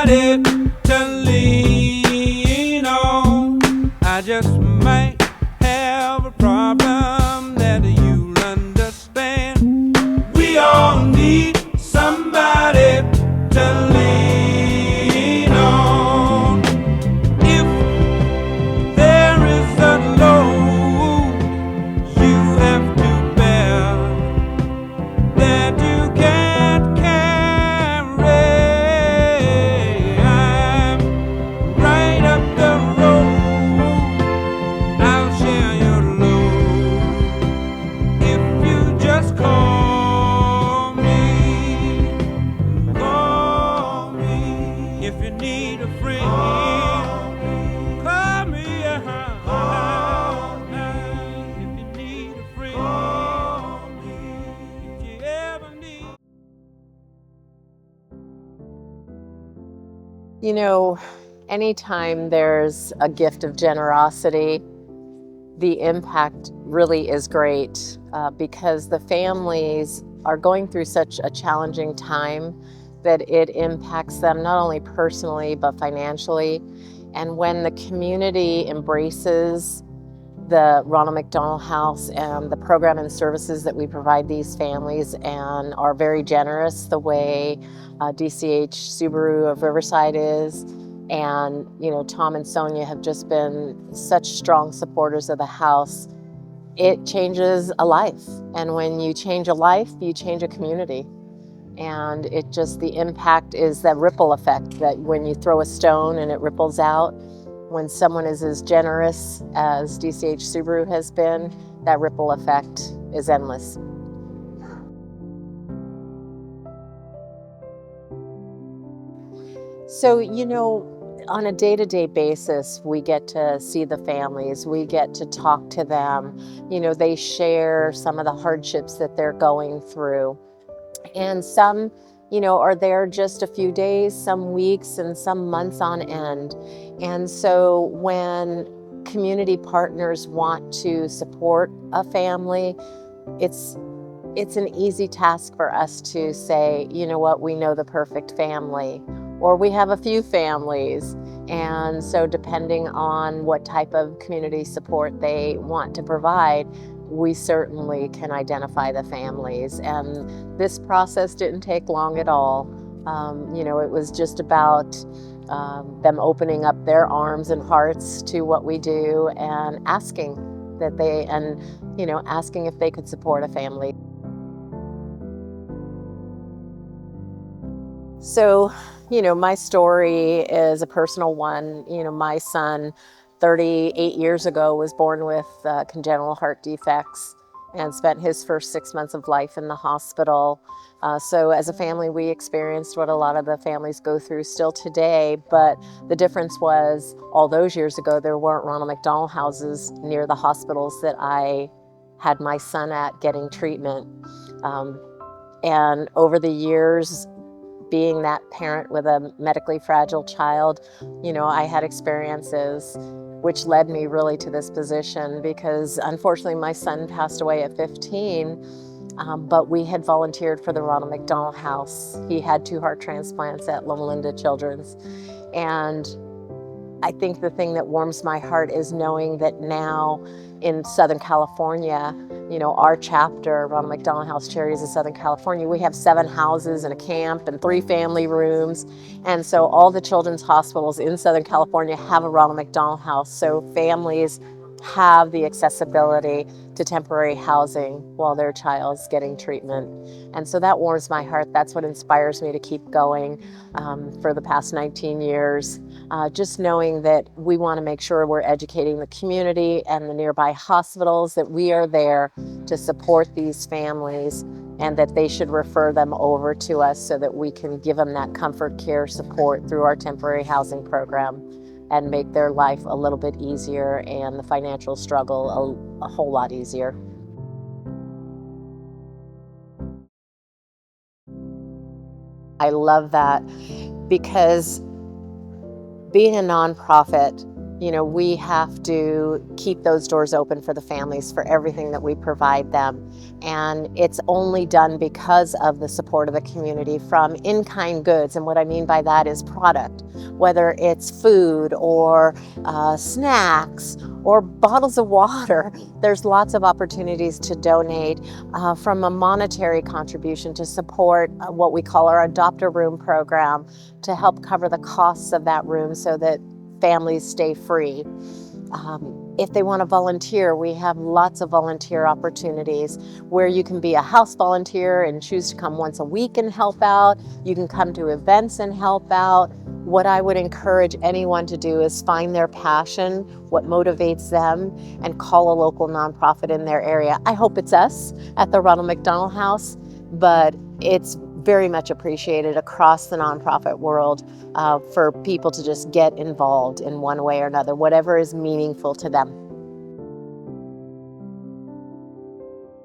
somebody to lean on. I just might have a problem that you'll understand. We all need somebody to lean on. If there is a load you have to bear that you can't carry, I'm right up the road. I'll share your load if you just call me. Call me if you need a friend. Call me if you need a friend. If you ever need. You know, anytime there's a gift of generosity, the impact really is great because the families are going through such a challenging time that it impacts them not only personally but financially. And when the community embraces the Ronald McDonald House and the program and services that we provide these families and are very generous the way DCH Subaru of Riverside is. And, you know, Tom and Sonia have just been such strong supporters of the house. It changes a life. And when you change a life, you change a community. And it just, the impact is that ripple effect that when you throw a stone and it ripples out, when someone is as generous as DCH Subaru has been, that ripple effect is endless. So, you know, on a day-to-day basis, we get to see the families, we get to talk to them. You know, they share some of the hardships that they're going through. And some, you know, are there just a few days, some weeks, and some months on end. And so when community partners want to support a family, it's an easy task for us to say, you know what, we know the perfect family, or we have a few families. And so depending on what type of community support they want to provide, we certainly can identify the families. And this process didn't take long at all. You know, it was just about them opening up their arms and hearts to what we do and asking that they, and, you know, asking if they could support a family. So, you know, my story is a personal one. You know, my son, 38 years ago, was born with congenital heart defects and spent his first 6 months of life in the hospital. So as a family, we experienced what a lot of the families go through still today, but the difference was all those years ago, there weren't Ronald McDonald houses near the hospitals that I had my son at getting treatment. And over the years, being that parent with a medically fragile child, you know, I had experiences which led me really to this position because unfortunately my son passed away at 15, but we had volunteered for the Ronald McDonald House. He had 2 heart transplants at Loma Linda Children's. And I think the thing that warms my heart is knowing that now in Southern California, you know, our chapter, Ronald McDonald House Charities of Southern California, we have 7 houses and a camp and 3 family rooms. And so all the children's hospitals in Southern California have a Ronald McDonald House. So families have the accessibility to temporary housing while their child's getting treatment. And so that warms my heart. That's what inspires me to keep going for the past 19 years. Just knowing that we want to make sure we're educating the community and the nearby hospitals that we are there to support these families and that they should refer them over to us so that we can give them that comfort care support through our temporary housing program and make their life a little bit easier and the financial struggle a whole lot easier. I love that because being a nonprofit, we have to keep those doors open for the families for everything that we provide them. And it's only done because of the support of the community from in-kind goods. And what I mean by that is product, whether it's food or snacks or bottles of water. There's lots of opportunities to donate, from a monetary contribution to support what we call our Adopt a Room program to help cover the costs of that room so that families stay free. If they want to volunteer, we have lots of volunteer opportunities where you can be a house volunteer and choose to come once a week and help out. You can come to events and help out. What I would encourage anyone to do is find their passion, what motivates them, and call a local nonprofit in their area. I hope it's us at the Ronald McDonald House, but it's very much appreciated across the nonprofit world for people to just get involved in one way or another, whatever is meaningful to them.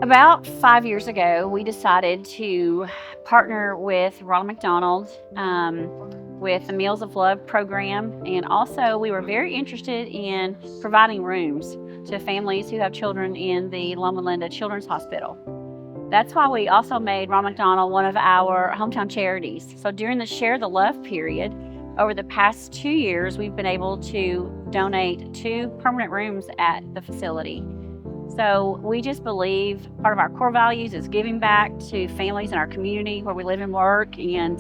About 5 years ago, we decided to partner with Ronald McDonald with the Meals of Love program, and also we were very interested in providing rooms to families who have children in the Loma Linda Children's Hospital. That's why we also made Ronald McDonald one of our hometown charities. So during the Share the Love period, over the past 2 years, we've been able to donate 2 permanent rooms at the facility. So we just believe part of our core values is giving back to families in our community where we live and work, and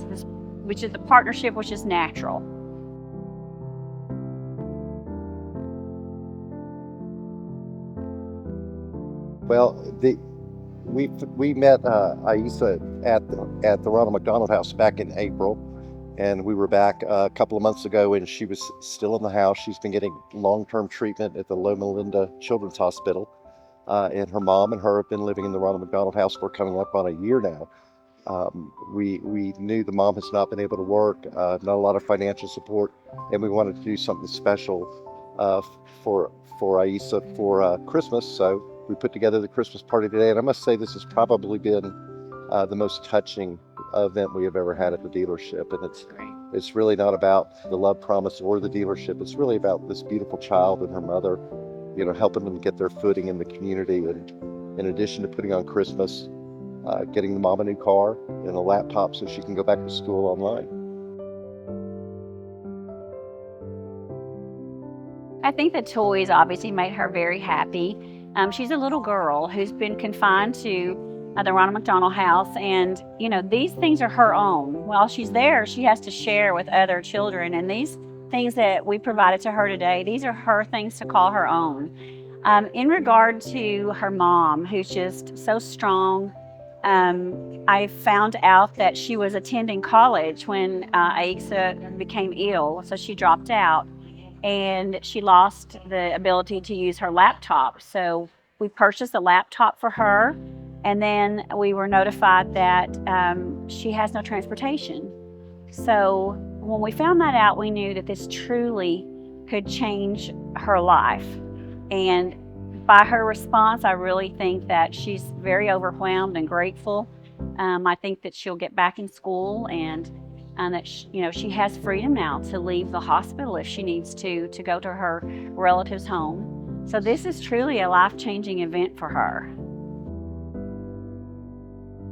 which is the partnership, which is natural. Well, we met Aixa at the Ronald McDonald House back in April, and we were back a couple of months ago, and she was still in the house. She's been getting long-term treatment at the Loma Linda Children's Hospital, and her mom and her have been living in the Ronald McDonald House for coming up on a year now. We knew the mom has not been able to work, not a lot of financial support, and we wanted to do something special for Aixa for Christmas. So we put together the Christmas party today, and I must say this has probably been the most touching event we have ever had at the dealership. And it's really not about the love promise or the dealership. It's really about this beautiful child and her mother, helping them get their footing in the community. And in addition to putting on Christmas, getting the mom a new car and a laptop so she can go back to school online. I think the toys obviously made her very happy. She's a little girl who's been confined to the Ronald McDonald House, and these things are her own. While she's there, she has to share with other children, and these things that we provided to her today, these are her things to call her own. In regard to her mom, who's just so strong, I found out that she was attending college when Aixa became ill, so she dropped out. And she lost the ability to use her laptop. So we purchased a laptop for her, and then we were notified that she has no transportation. So when we found that out, we knew that this truly could change her life. And by her response, I really think that she's very overwhelmed and grateful. I think that she'll get back in school, and that she has freedom now to leave the hospital if she needs to go to her relative's home. So this is truly a life-changing event for her.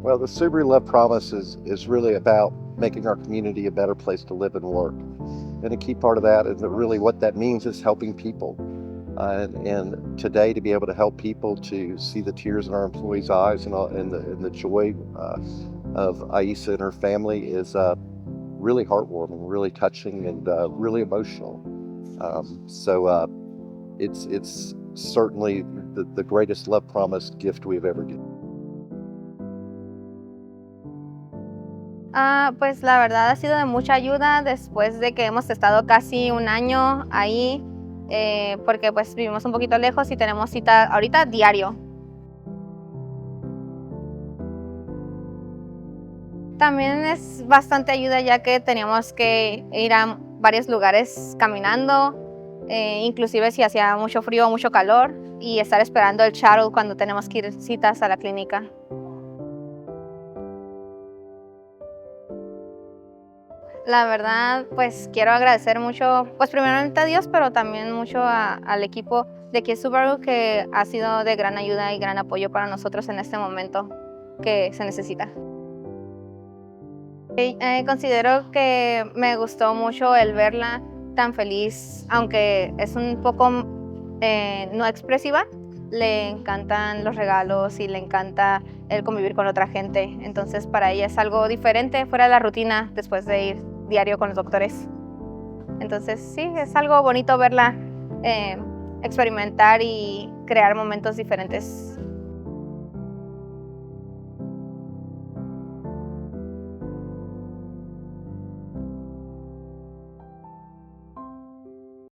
Well, the Subaru Love Promise is really about making our community a better place to live and work. And a key part of that is that really what that means is helping people. And today, to be able to help people to see the tears in our employees' eyes and the joy of Aixa and her family is really heartwarming, really touching, and really emotional. So it's certainly the greatest love promise gift we've ever given. Pues la verdad ha sido de mucha ayuda después de que hemos estado casi un año ahí, porque pues vivimos un poquito lejos y tenemos cita ahorita diario. También es bastante ayuda ya que teníamos que ir a varios lugares caminando, inclusive si hacía mucho frío o mucho calor, y estar esperando el shuttle cuando tenemos que ir citas a la clínica. La verdad, pues quiero agradecer mucho, pues primeramente a Dios, pero también mucho al equipo de DCH Subaru, que ha sido de gran ayuda y gran apoyo para nosotros en este momento que se necesita. Considero que me gustó mucho el verla tan feliz, aunque es un poco no expresiva. Le encantan los regalos y le encanta el convivir con otra gente. Entonces para ella es algo diferente, fuera de la rutina, después de ir diario con los doctores. Entonces sí, es algo bonito verla experimentar y crear momentos diferentes